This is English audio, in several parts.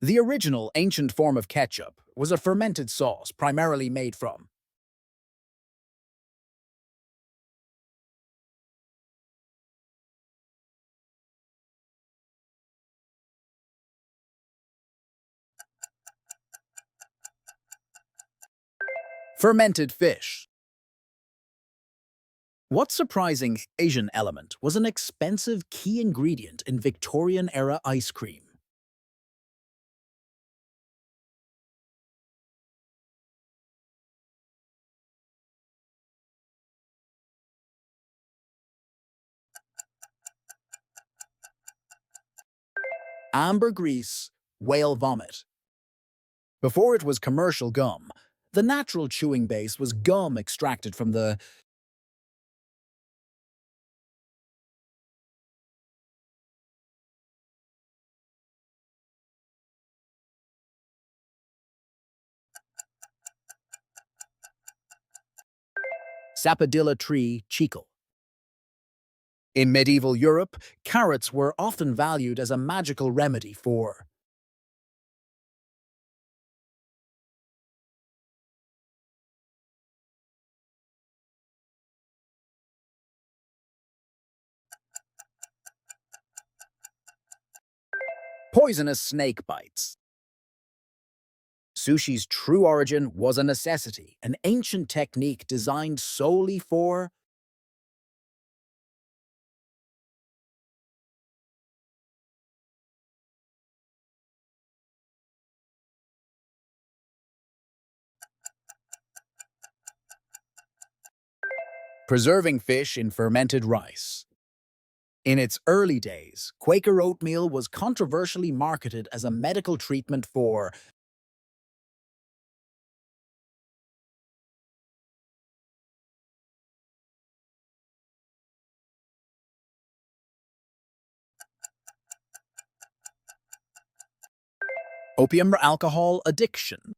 The original ancient form of ketchup was a fermented sauce primarily made from fermented fish. What surprising Asian element was an expensive key ingredient in Victorian-era ice cream? Ambergris, whale vomit. Before it was commercial gum, the natural chewing base was gum extracted from the sapodilla tree chicle. In medieval Europe, carrots were often valued as a magical remedy for poisonous snake bites. Sushi's true origin was a necessity, an ancient technique designed solely for preserving fish in fermented rice. In its early days, Quaker oatmeal was controversially marketed as a medical treatment for opium or alcohol addiction.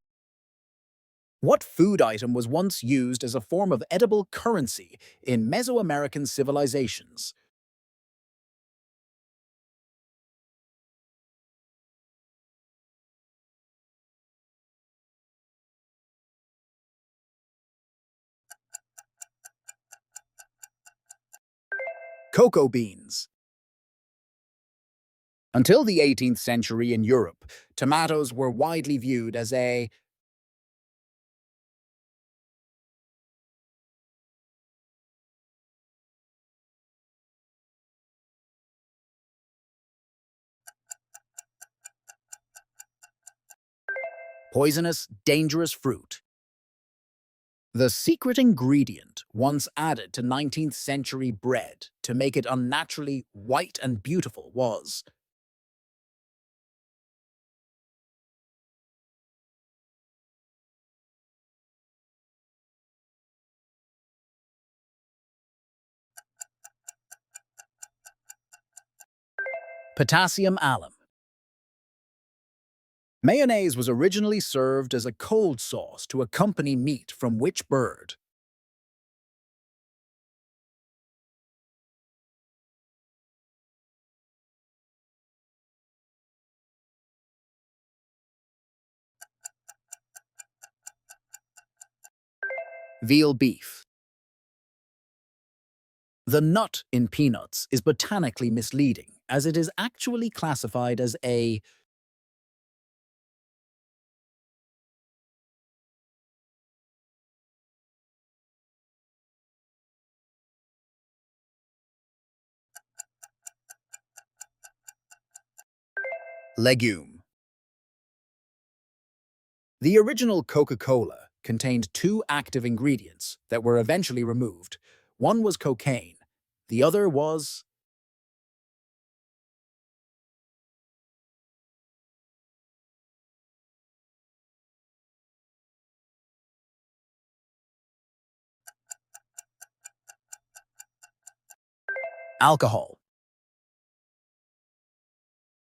What food item was once used as a form of edible currency in Mesoamerican civilizations? Cocoa beans. Until the 18th century in Europe, tomatoes were widely viewed as a poisonous, dangerous fruit. The secret ingredient once added to 19th century bread to make it unnaturally white and beautiful was potassium alum. Mayonnaise was originally served as a cold sauce to accompany meat from which bird? Veal beef. The nut in peanuts is botanically misleading, as it is actually classified as a legume. The original Coca-Cola contained two active ingredients that were eventually removed. One was cocaine, the other was alcohol.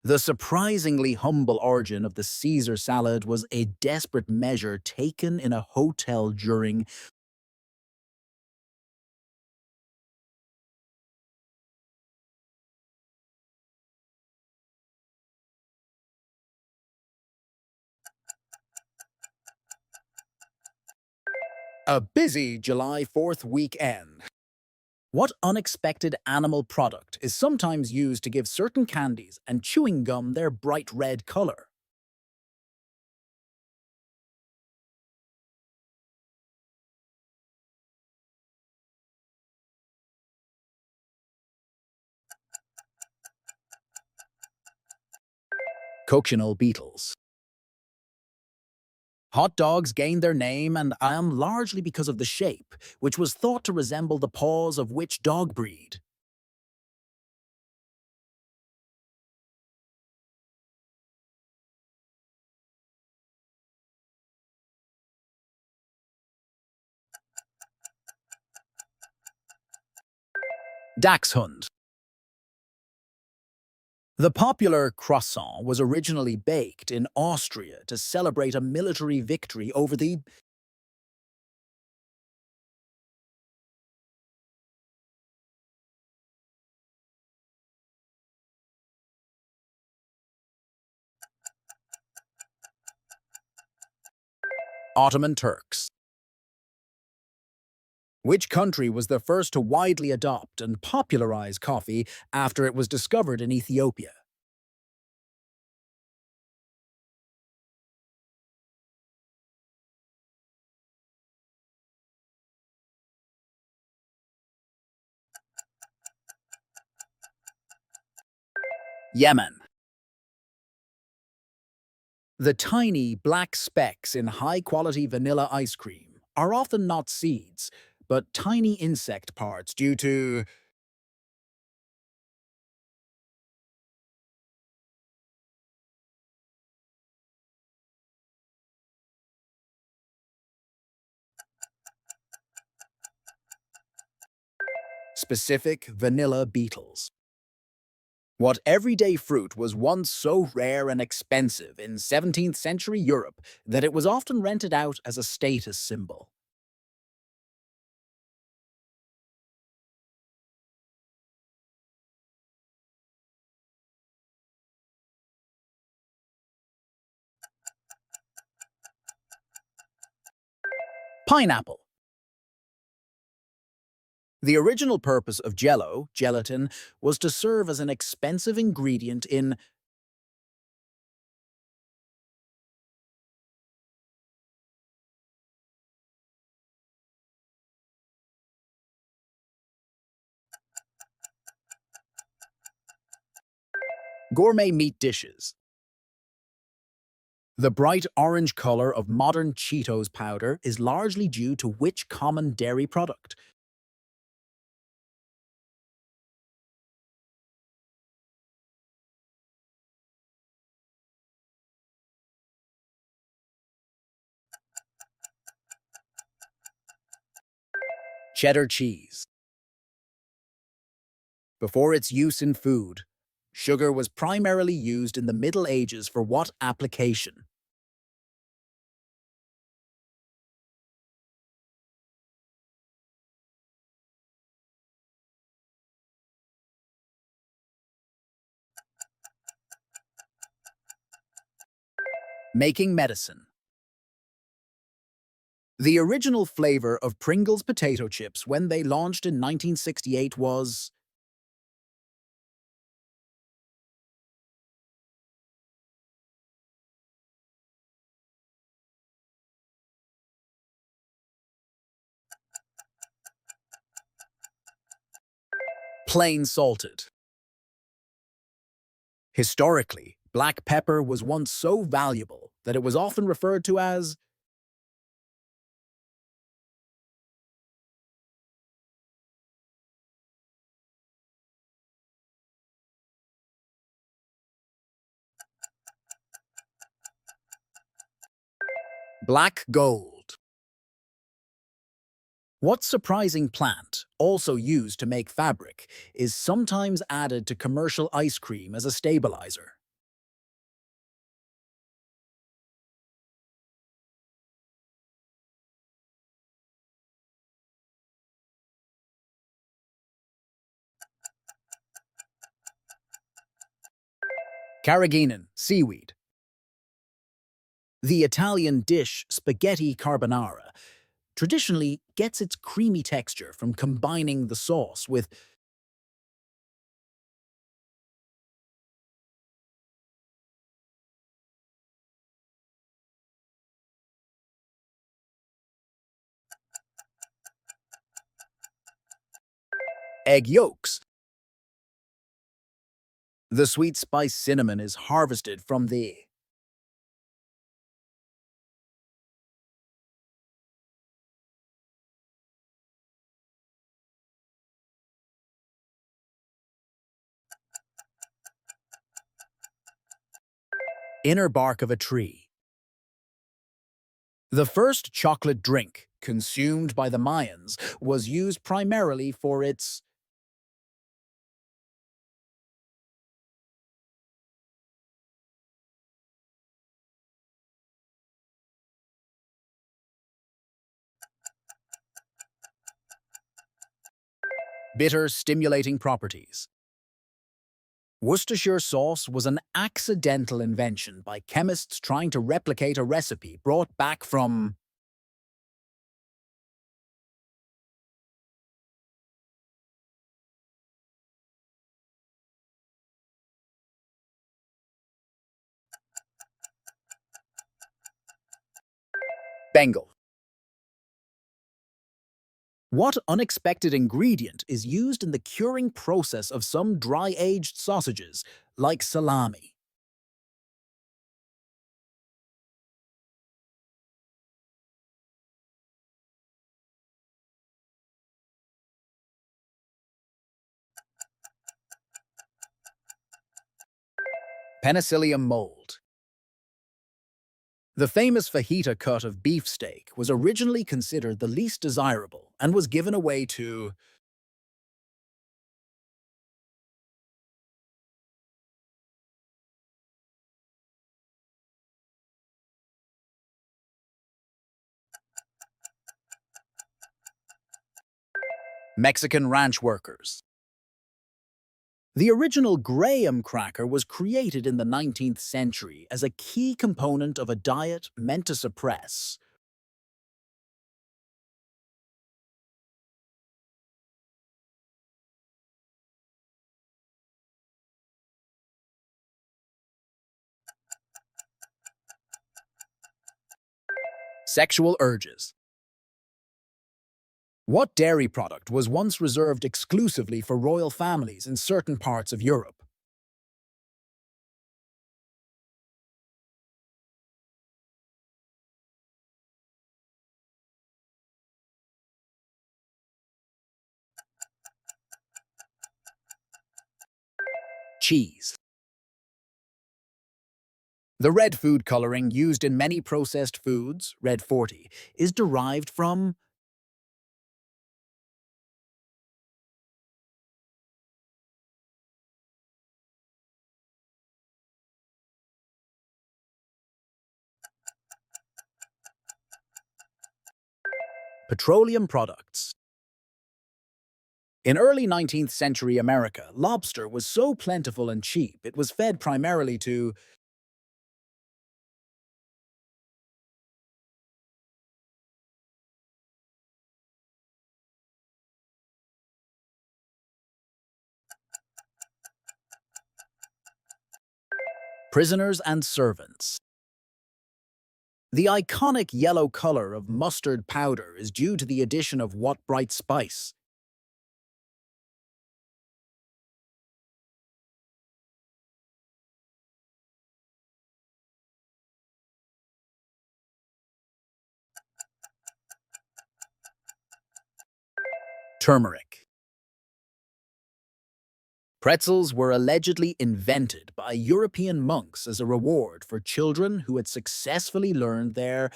The surprisingly humble origin of the Caesar salad was a desperate measure taken in a hotel during A busy July 4th weekend. What unexpected animal product is sometimes used to give certain candies and chewing gum their bright red color? Cochineal beetles. Hot dogs gained their name and am largely because of the shape, which was thought to resemble the paws of which dog breed? Dachshund. The popular croissant was originally baked in Austria to celebrate a military victory over the Ottoman Turks. Which country was the first to widely adopt and popularize coffee after it was discovered in Ethiopia? Yemen. The tiny black specks in high-quality vanilla ice cream are often not seeds, but tiny insect parts due to specific vanilla beetles. What everyday fruit was once so rare and expensive in 17th century Europe that it was often rented out as a status symbol? Pineapple. The original purpose of Jello, gelatin, was to serve as an expensive ingredient in gourmet meat dishes. The bright orange color of modern Cheetos powder is largely due to which common dairy product? Cheddar cheese. Before its use in food, sugar was primarily used in the Middle Ages for what application? Making medicine. The original flavor of Pringles potato chips when they launched in 1968 was plain salted. Historically, black pepper was once so valuable that it was often referred to as black gold. What surprising plant, also used to make fabric, is sometimes added to commercial ice cream as a stabilizer? Carrageenan, seaweed. The Italian dish spaghetti carbonara traditionally gets its creamy texture from combining the sauce with egg yolks. The sweet spice cinnamon is harvested from the inner bark of a tree. The first chocolate drink, consumed by the Mayans, was used primarily for its bitter, stimulating properties. Worcestershire sauce was an accidental invention by chemists trying to replicate a recipe brought back from Bengal. What unexpected ingredient is used in the curing process of some dry-aged sausages, like salami? Penicillium mold. The famous fajita cut of beefsteak was originally considered the least desirable and was given away to Mexican ranch workers. The original graham cracker was created in the 19th century as a key component of a diet meant to suppress sexual urges. What dairy product was once reserved exclusively for royal families in certain parts of Europe? Cheese. The red food coloring used in many processed foods, red 40, is derived from petroleum products. In early 19th century America, lobster was so plentiful and cheap it was fed primarily to prisoners and servants. The iconic yellow color of mustard powder is due to the addition of what bright spice? Turmeric. Pretzels were allegedly invented by European monks as a reward for children who had successfully learned their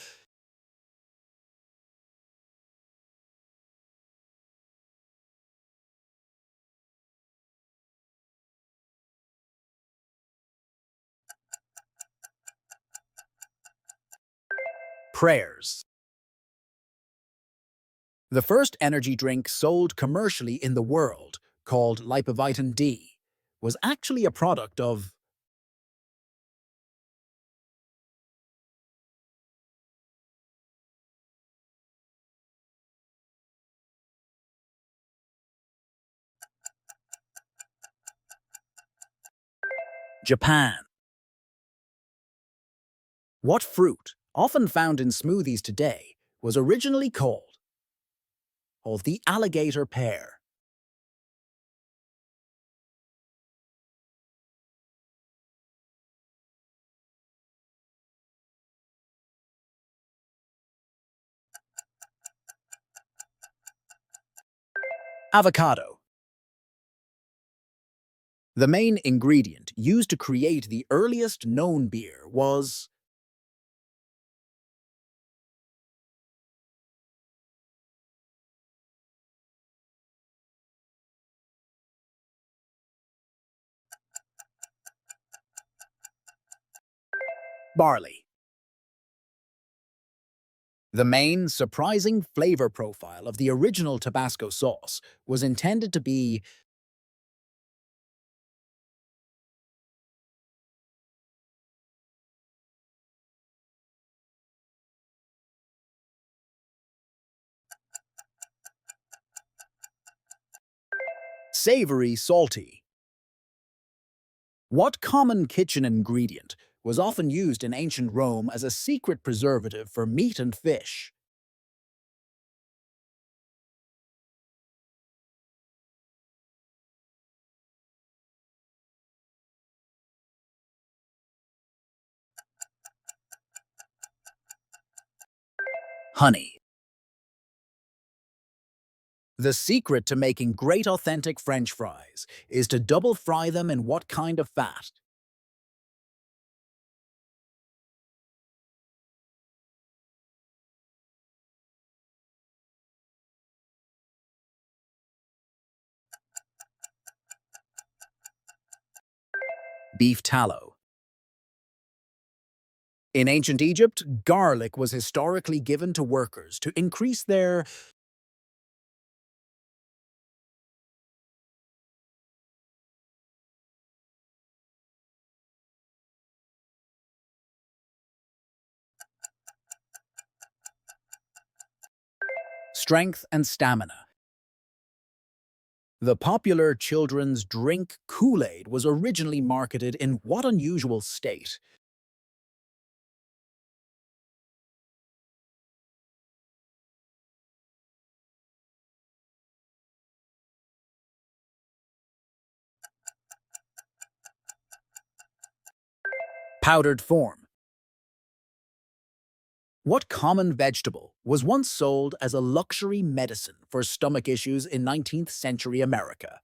prayers. The first energy drink sold commercially in the world, called Lipovitan D, was actually a product of Japan. What fruit, often found in smoothies today, was originally called the alligator pear? Avocado. The main ingredient used to create the earliest known beer was barley. The main, surprising flavor profile of the original Tabasco sauce was intended to be savory salty. What common kitchen ingredient was often used in ancient Rome as a secret preservative for meat and fish? Honey. The secret to making great authentic French fries is to double fry them in what kind of fat? Beef tallow. In ancient Egypt, garlic was historically given to workers to increase their strength and stamina. The popular children's drink Kool-Aid was originally marketed in what unusual state? Powdered form. What common vegetable was once sold as a luxury medicine for stomach issues in 19th century America?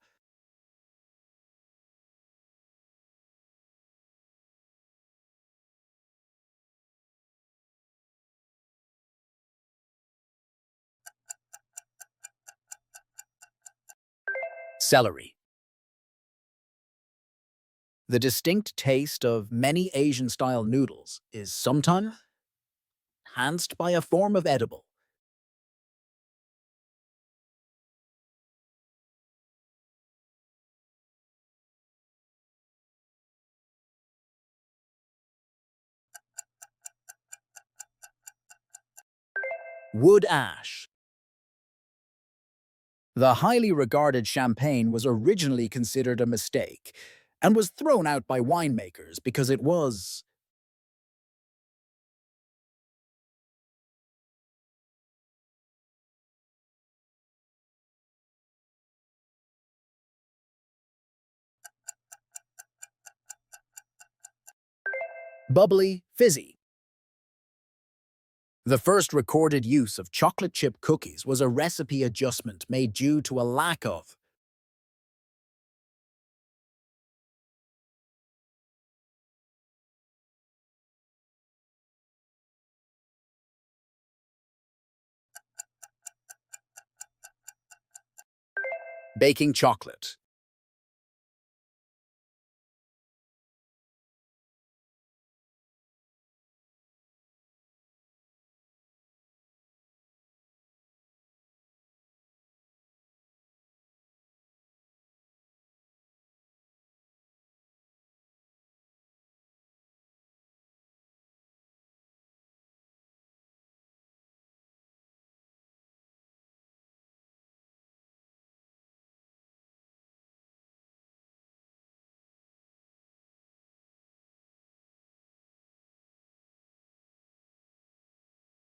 Celery. The distinct taste of many Asian-style noodles is sometimes enhanced by a form of edible. Wood ash. The highly regarded champagne was originally considered a mistake and was thrown out by winemakers because it was bubbly, fizzy. The first recorded use of chocolate chip cookies was a recipe adjustment made due to a lack of baking chocolate.